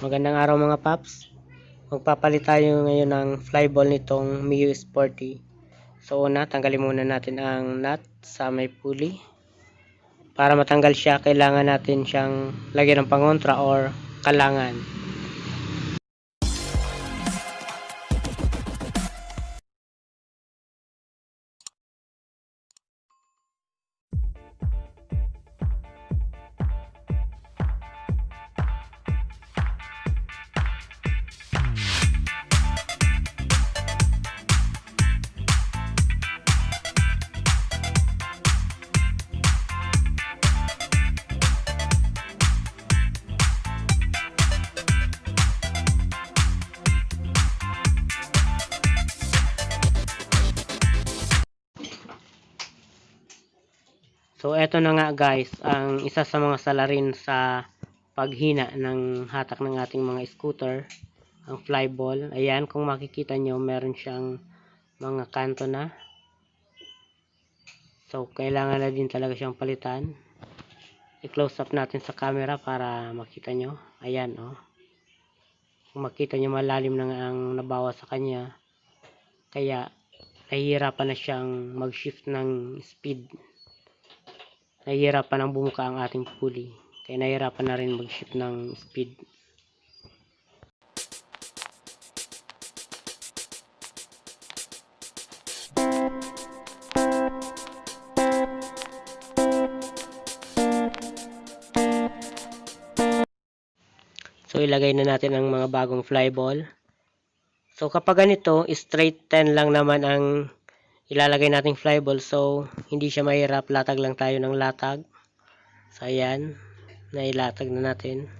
Magandang araw mga paps. Magpapalit tayo ngayon ng flyball nitong Mio Sporty. So una, tanggalin muna natin ang nut sa may pulley. Para matanggal siya, kailangan natin siyang lagyan ng pangontra or kalangan. So eto na nga guys, ang isa sa mga salarin sa paghina ng hatak ng ating mga scooter, ang flyball. Ayan, kung makikita nyo, meron siyang mga kanto na. So kailangan na din talaga siyang palitan. I-close up natin sa camera para makita nyo. Ayan, oh. Kung makita nyo, malalim na nga ang nabawa sa kanya. Kaya nahihirapan na siyang mag-shift ng speed. Nahihirapan ang bumuka ang ating pulley. Kaya nahihirapan na rin mag-shift ng speed. So ilagay na natin ang mga bagong flyball. So kapag ganito, straight 10 lang naman ang ilalagay nating flyball. So hindi siya mahirap, latag lang tayo ng latag. So ayan, nailatag na natin.